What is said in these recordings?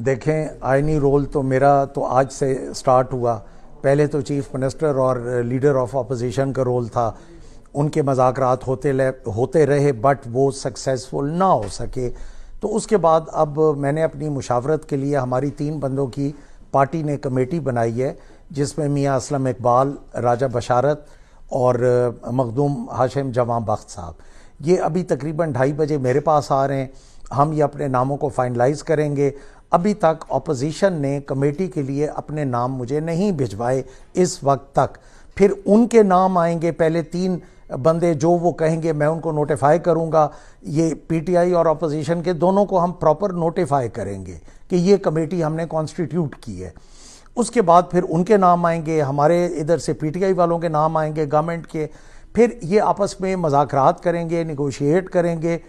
देखें, आइनी रोल तो मेरा तो आज से स्टार्ट हुआ। पहले तो चीफ मिनिस्टर और लीडर ऑफ अपोजिशन का रोल था, उनके मज़ाकरात होते रहे बट वो सक्सेसफुल ना हो सके। तो उसके बाद अब मैंने अपनी मुशावरत के लिए हमारी 3 बंदों की पार्टी ने कमेटी बनाई है, जिसमें मियाँ असलम इकबाल, राजा बशारत और मखदूम हाशिम जवां बख्त साहब, ये अभी तकरीबन 2:30 बजे मेरे पास आ रहे हैं। हम ये अपने नामों को फाइनलाइज करेंगे। अभी तक अपोजिशन ने कमेटी के लिए अपने नाम मुझे नहीं भिजवाए इस वक्त तक। फिर उनके नाम आएंगे, पहले 3 बंदे जो वो कहेंगे मैं उनको नोटिफाई करूंगा। ये पीटीआई और अपोजिशन के दोनों को हम प्रॉपर नोटिफाई करेंगे कि ये कमेटी हमने कॉन्स्टिट्यूट की है। उसके बाद फिर उनके नाम आएंगे, हमारे इधर से पीटीआई वालों के नाम आएंगे, गवर्नमेंट के। फिर ये आपस में मज़ाकरात करेंगे, निगोशिएट करेंगे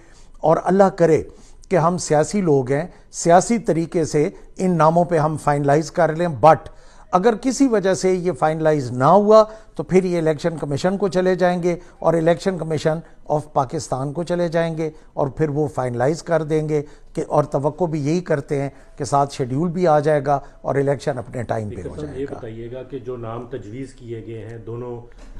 और अल्लाह करे कि हम सियासी लोग हैं, सियासी तरीके से इन नामों पे हम फाइनलाइज कर लें। बट अगर किसी वजह से ये फाइनलाइज ना हुआ तो फिर ये इलेक्शन कमीशन को चले जाएंगे और इलेक्शन कमीशन ऑफ पाकिस्तान को चले जाएंगे और फिर वो फाइनलाइज कर देंगे कि, और तवक्को भी यही करते हैं कि साथ शेड्यूल भी आ जाएगा और इलेक्शन अपने टाइम पे हो जाएगा। ये बताइएगा कि जो नाम तजवीज़ किए गए हैं दोनों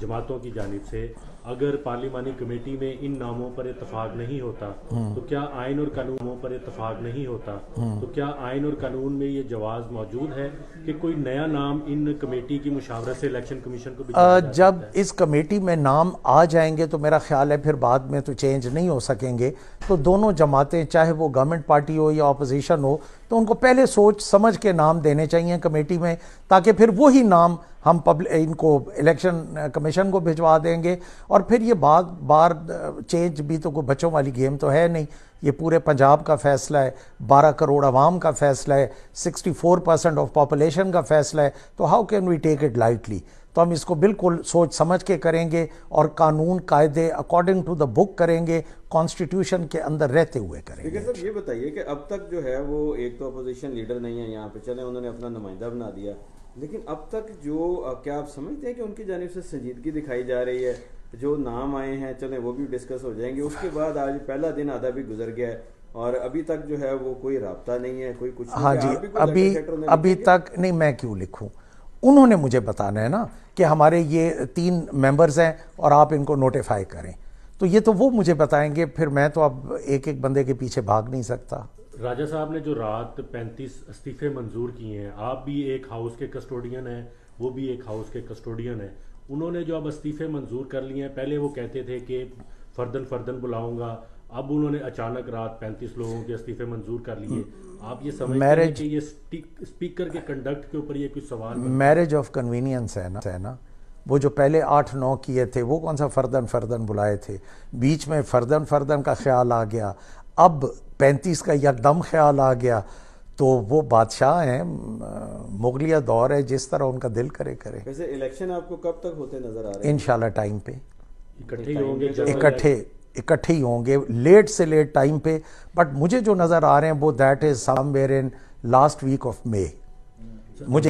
जमातों की जानिब से, अगर पार्लिमानी कमेटी में इन नामों पर इत्तफाक नहीं होता तो क्या आइन और कानूनों पर इत्तफाक नहीं होता तो क्या आइन और कानून में ये जवाज़ मौजूद है कि कोई नया नाम इन कमेटी की मुशावरत से इलेक्शन कमीशन को जब इस कमेटी में नाम आ जाएंगे तो मेरा ख्याल है फिर बाद में तो चेंज नहीं हो सकेंगे। तो दोनों जमातें, चाहे वो गवर्नमेंट पार्टी हो या अपोजिशन हो, तो उनको पहले सोच समझ के नाम देने चाहिए कमेटी में, ताकि फिर वही नाम हम इनको इलेक्शन कमीशन को भिजवा देंगे। और फिर ये बार चेंज भी तो कोई बच्चों वाली गेम तो है नहीं। ये पूरे पंजाब का फैसला है, 12 करोड़ आवाम का फैसला है, 64% ऑफ पॉपुलेशन का फैसला है। तो how can we take it lightly? तो हम इसको बिल्कुल सोच समझ के करेंगे और कानून कायदे अकॉर्डिंग टू द बुक करेंगे, कॉन्स्टिट्यूशन के अंदर रहते हुए करेंगे। लेकिन सर ये बताइए कि अब तक जो है वो एक तो अपोजिशन लीडर नहीं है यहाँ पे, चले उन्होंने अपना नुमाइंदा बना दिया, लेकिन अब तक जो क्या आप समझते हैं कि उनकी जानिब से संजीदगी दिखाई जा रही है? जो नाम आए हैं चले वो भी डिस्कस हो जाएंगे। उसके बाद आज पहला दिन आधा भी गुजर गया है और अभी तक जो है वो कोई राब्ता नहीं है, कोई कुछ नहीं। हाँ जी, अभी तक नहीं। मैं क्यों लिखूं? उन्होंने मुझे बताना है ना कि हमारे ये 3 मेंबर्स हैं और आप इनको नोटिफाई करें। तो ये तो वो मुझे बताएंगे, फिर मैं तो अब एक बंदे के पीछे भाग नहीं सकता। राजा साहब ने जो रात 35 इस्तीफे मंजूर किए हैं, आप भी एक हाउस के कस्टोडियन हैं, वो भी एक हाउस के कस्टोडियन हैं। उन्होंने जो अब इस्तीफे मंजूर कर लिए हैं, पहले वो कहते थे कि फर्दन बुलाऊंगा, अब उन्होंने अचानक रात 35 लोगों के इस्तीफे मंजूर कर लिए। आप ये समझते हैं कि ये स्पीकर के कंडक्ट के ऊपर ये कुछ सवाल? मैरिज ऑफ कन्वीनियंस है ना। वो जो पहले 8-9 किए थे वो कौन सा फर्दन बुलाए थे? बीच में फर्दन का ख्याल आ गया, अब 35 का यकदम ख्याल आ गया। तो वो बादशाह हैं, मुगलिया दौर है, जिस तरह उनका दिल करे। वैसे इलेक्शन आपको कब तक होते नजर आ रहे हैं? इंशाल्लाह टाइम पे इकट्ठे इकट्ठे ही होंगे, लेट से लेट टाइम पे। बट मुझे जो नज़र आ रहे हैं वो that is somewhere in last week of May. मुझे